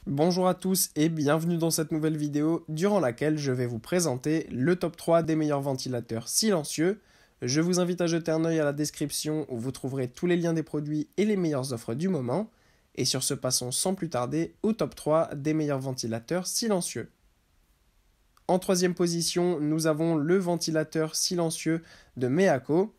Bonjour à tous et bienvenue dans cette nouvelle vidéo durant laquelle je vais vous présenter le top 3 des meilleurs ventilateurs silencieux. Je vous invite à jeter un œil à la description où vous trouverez tous les liens des produits et les meilleures offres du moment. Et sur ce, passons sans plus tarder au top 3 des meilleurs ventilateurs silencieux. En troisième position, nous avons le ventilateur silencieux de Meaco.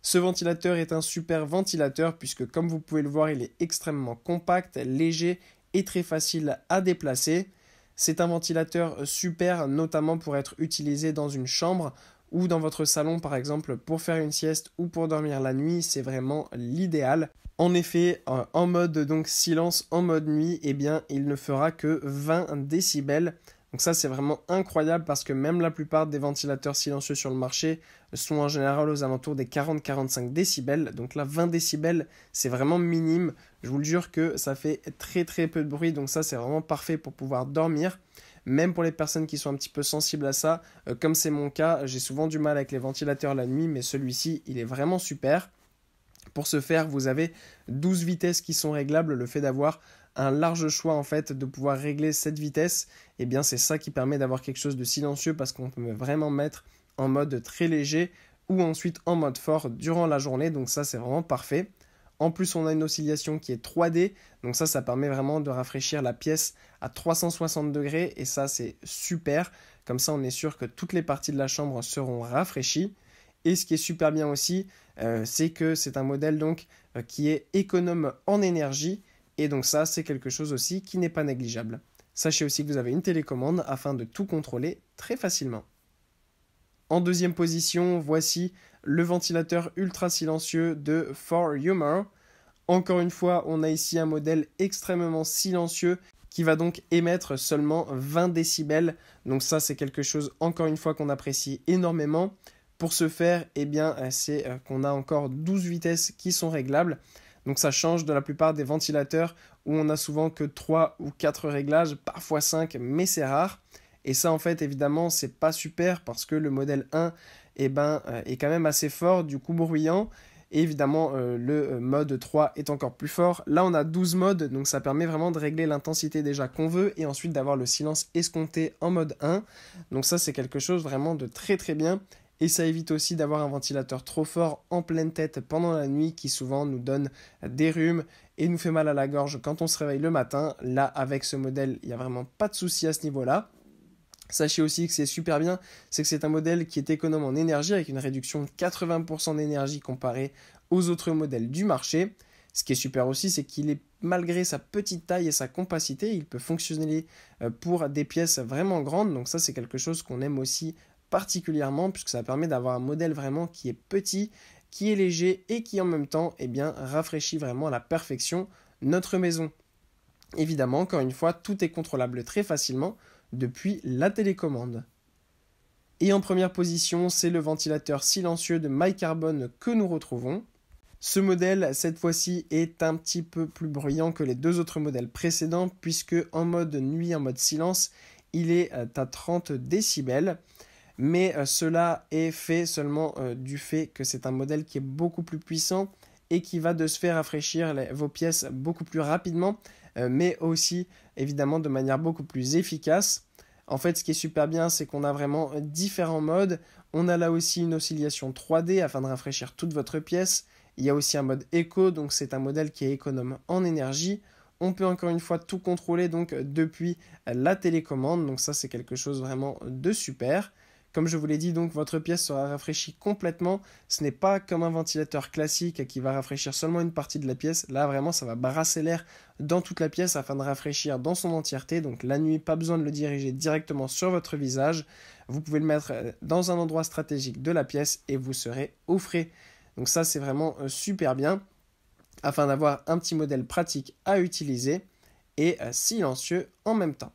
Ce ventilateur est un super ventilateur puisque comme vous pouvez le voir, il est extrêmement compact, léger et très facile à déplacer. C'est un ventilateur super, notamment pour être utilisé dans une chambre ou dans votre salon par exemple pour faire une sieste ou pour dormir la nuit, c'est vraiment l'idéal. En effet, en mode donc silence, en mode nuit, eh bien, il ne fera que 20 décibels. Donc ça, c'est vraiment incroyable parce que même la plupart des ventilateurs silencieux sur le marché sont en général aux alentours des 40-45 décibels. Donc là, 20 décibels, c'est vraiment minime. Je vous le jure que ça fait très très peu de bruit. Donc ça, c'est vraiment parfait pour pouvoir dormir. Même pour les personnes qui sont un petit peu sensibles à ça, comme c'est mon cas, j'ai souvent du mal avec les ventilateurs la nuit, mais celui-ci, il est vraiment super. Pour ce faire, vous avez 12 vitesses qui sont réglables. Le fait d'avoir un large choix en fait de pouvoir régler cette vitesse, eh bien c'est ça qui permet d'avoir quelque chose de silencieux parce qu'on peut vraiment mettre en mode très léger ou ensuite en mode fort durant la journée. Donc ça c'est vraiment parfait. En plus, on a une oscillation qui est 3D, donc ça permet vraiment de rafraîchir la pièce à 360 degrés et ça c'est super. Comme ça, on est sûr que toutes les parties de la chambre seront rafraîchies. Et ce qui est super bien aussi, c'est que c'est un modèle donc qui est économe en énergie. Et donc ça, c'est quelque chose aussi qui n'est pas négligeable. Sachez aussi que vous avez une télécommande afin de tout contrôler très facilement. En deuxième position, voici le ventilateur ultra silencieux de For Humor. Encore une fois, on a ici un modèle extrêmement silencieux qui va donc émettre seulement 20 décibels. Donc ça, c'est quelque chose, encore une fois, qu'on apprécie énormément. Pour ce faire, eh bien, c'est qu'on a encore 12 vitesses qui sont réglables. Donc ça change de la plupart des ventilateurs où on a souvent que 3 ou 4 réglages, parfois 5, mais c'est rare. Et ça, en fait, évidemment, c'est pas super parce que le modèle 1 est quand même assez fort, du coup bruyant. Et évidemment, le mode 3 est encore plus fort. Là, on a 12 modes, donc ça permet vraiment de régler l'intensité déjà qu'on veut et ensuite d'avoir le silence escompté en mode 1. Donc ça, c'est quelque chose vraiment de très très bien. Et ça évite aussi d'avoir un ventilateur trop fort en pleine tête pendant la nuit qui souvent nous donne des rhumes et nous fait mal à la gorge quand on se réveille le matin. Là, avec ce modèle, il n'y a vraiment pas de souci à ce niveau-là. Sachez aussi que c'est super bien, c'est que c'est un modèle qui est économe en énergie avec une réduction de 80% d'énergie comparée aux autres modèles du marché. Ce qui est super aussi, c'est qu'il est, malgré sa petite taille et sa compacité, il peut fonctionner pour des pièces vraiment grandes. Donc ça, c'est quelque chose qu'on aime aussi particulièrement puisque ça permet d'avoir un modèle vraiment qui est petit, qui est léger et qui en même temps rafraîchit vraiment à la perfection notre maison. Évidemment, encore une fois, tout est contrôlable très facilement depuis la télécommande. Et en première position, c'est le ventilateur silencieux de MyCarbone que nous retrouvons. Ce modèle, cette fois-ci, est un petit peu plus bruyant que les deux autres modèles précédents puisque en mode nuit, en mode silence, il est à 30 décibels. Mais cela est fait seulement du fait que c'est un modèle qui est beaucoup plus puissant et qui va de se faire rafraîchir vos pièces beaucoup plus rapidement, mais aussi évidemment de manière beaucoup plus efficace. En fait, ce qui est super bien, c'est qu'on a vraiment différents modes. On a là aussi une oscillation 3D afin de rafraîchir toute votre pièce. Il y a aussi un mode éco, donc c'est un modèle qui est économe en énergie. On peut encore une fois tout contrôler donc depuis la télécommande, donc ça c'est quelque chose vraiment de super. Comme je vous l'ai dit, donc votre pièce sera rafraîchie complètement. Ce n'est pas comme un ventilateur classique qui va rafraîchir seulement une partie de la pièce. Là, vraiment, ça va brasser l'air dans toute la pièce afin de rafraîchir dans son entièreté. Donc la nuit, pas besoin de le diriger directement sur votre visage. Vous pouvez le mettre dans un endroit stratégique de la pièce et vous serez au frais. Donc ça, c'est vraiment super bien afin d'avoir un petit modèle pratique à utiliser et silencieux en même temps.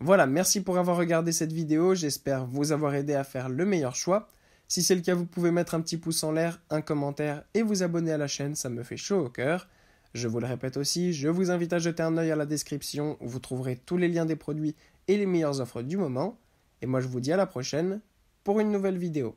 Voilà, merci pour avoir regardé cette vidéo, j'espère vous avoir aidé à faire le meilleur choix. Si c'est le cas, vous pouvez mettre un petit pouce en l'air, un commentaire et vous abonner à la chaîne, ça me fait chaud au cœur. Je vous le répète aussi, je vous invite à jeter un œil à la description où vous trouverez tous les liens des produits et les meilleures offres du moment. Et moi je vous dis à la prochaine pour une nouvelle vidéo.